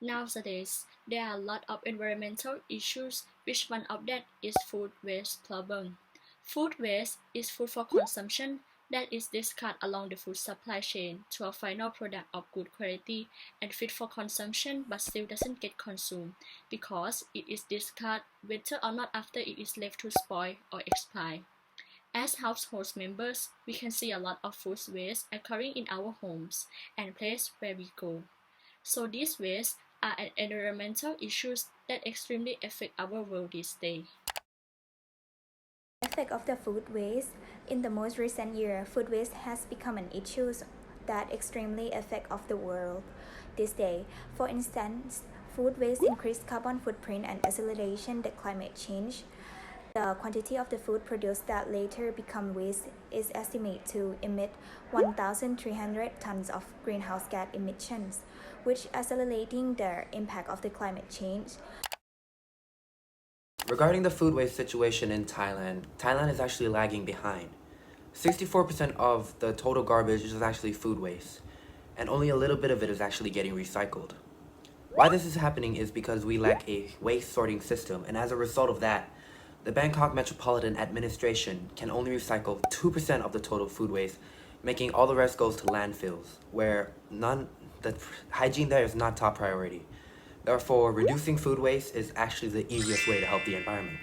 Nowadays, there are a lot of environmental issues, which one of that is food waste problem. Food waste is food for consumption that is discarded along the food supply chain to a final product of good quality and fit for consumption but still doesn't get consumed because it is discarded whether or not after it is left to spoil or expire. As household members, we can see a lot of food waste occurring in our homes and places where we go. So these wastes are environmental issues that extremely affect our world these days. Effect of the food waste. In the most recent year, food waste has become an issue that extremely affect of the world this day. For instance, food waste increased carbon footprint and acceleration the climate change. The quantity of the food produced that later become waste is estimated to emit 1,300 tons of greenhouse gas emissions, which accelerating the impact of the climate change. Regarding the food waste situation in Thailand, Thailand is actually lagging behind. 64% of the total garbage is actually food waste, and only a little bit of it is actually getting recycled. Why this is happening is because we lack a waste sorting system, and as a result of that, the Bangkok Metropolitan Administration can only recycle 2% of the total food waste, making all the rest goes to landfills, where the hygiene there is not top priority. Therefore, reducing food waste is actually the easiest way to help the environment.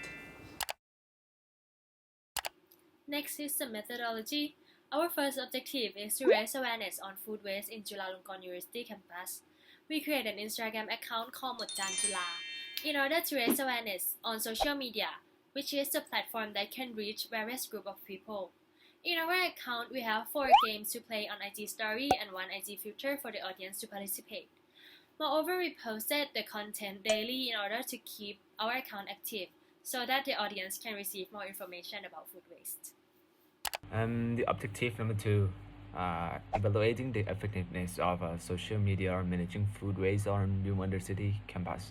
Next is the methodology. Our first objective is to raise awareness on food waste in Chulalongkorn University campus. We create an Instagram account called Mhod Jaan Chula in order to raise awareness on social media, which is the platform that can reach various group of people. In our account, we have 4 games to play on IG Story and 1 IG Filter for the audience to participate. Moreover, we posted the content daily in order to keep our account active so that the audience can receive more information about food waste. The objective number two, evaluating the effectiveness of social media or managing food waste on university campus.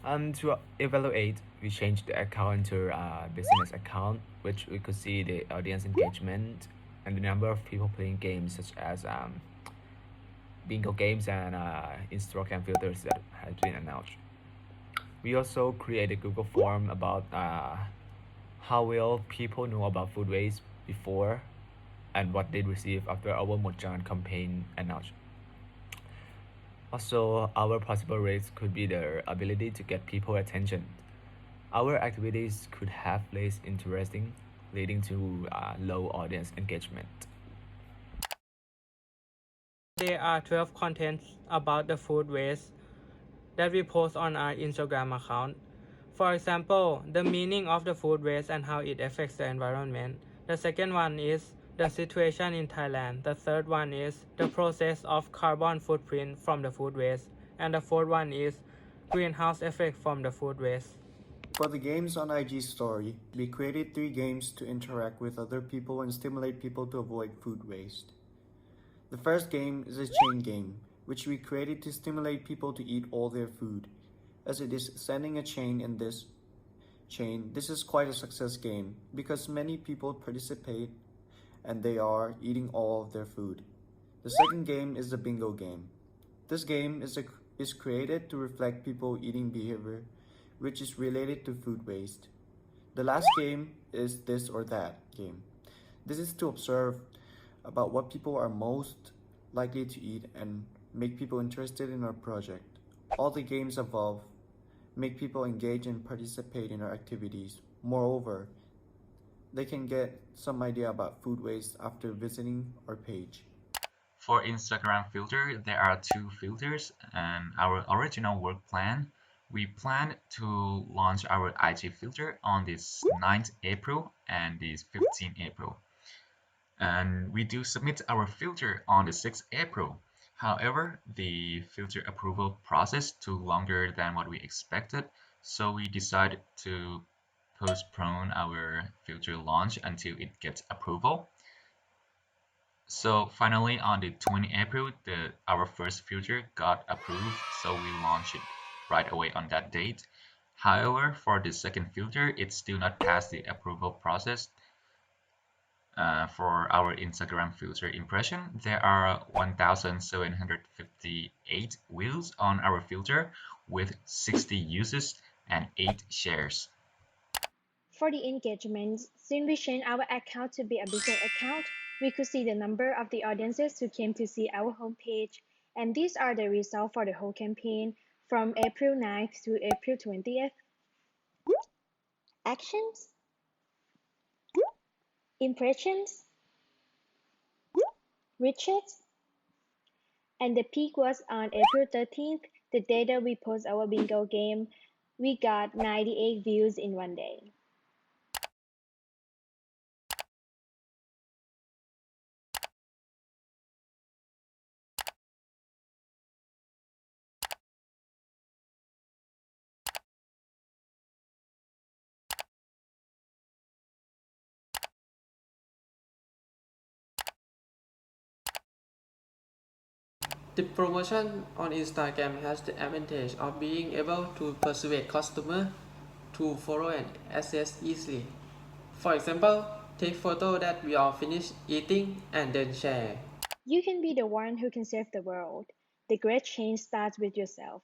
To evaluate, we changed the account to a business account, which we could see the audience engagement and the number of people playing games such as bingo games and Instagram filters that has been announced. We also created a Google form about how will people know about food waste before and what they receive after our Mhod Jaan campaign announced. Also, our possible rates could be the ability to get people attention. Our activities could have less interesting, leading to low audience engagement. There are 12 contents about the food waste that we post on our Instagram account. For example, the meaning of the food waste and how it affects the environment. The second one is the situation in Thailand. The third one is the process of carbon footprint from the food waste. And the fourth one is greenhouse effect from the food waste. For the games on IG Story, we created 3 games to interact with other people and stimulate people to avoid food waste. The first game is a chain game, which we created to stimulate people to eat all their food. As it is sending a chain in this chain, this is quite a success game because many people participate and they are eating all of their food. The second game is the bingo game. This game is created to reflect people eating behavior which is related to food waste. The last game is this or that game. This is to observe about what people are most likely to eat and make people interested in our project. All the games above make people engage and participate in our activities. Moreover, they can get some idea about food waste after visiting our page. For Instagram filter, there are 2 filters and our original work plan. We plan to launch our IG filter on this 9th April and this 15th April. And we do submit our filter on the 6th April. However, the filter approval process took longer than what we expected, so we decided to postpone our filter launch until it gets approval. So finally, on the 20th April, our first filter got approved, so we launched it right away on that date. However, for the second filter, it still not passed the approval process. For our Instagram filter impression, there are 1,758 views on our filter with 60 uses and 8 shares. For the engagements, since we changed our account to be a business account, we could see the number of the audiences who came to see our homepage, and these are the results for the whole campaign from April 9th to April 20th. Actions, impressions, reaches, and the peak was on April 13th, the day that we post our bingo game. We got 98 views in one day. The promotion on Instagram has the advantage of being able to persuade customers to follow and access easily. For example, take photo that we are finished eating and then share. You can be the one who can save the world. The great change starts with yourself.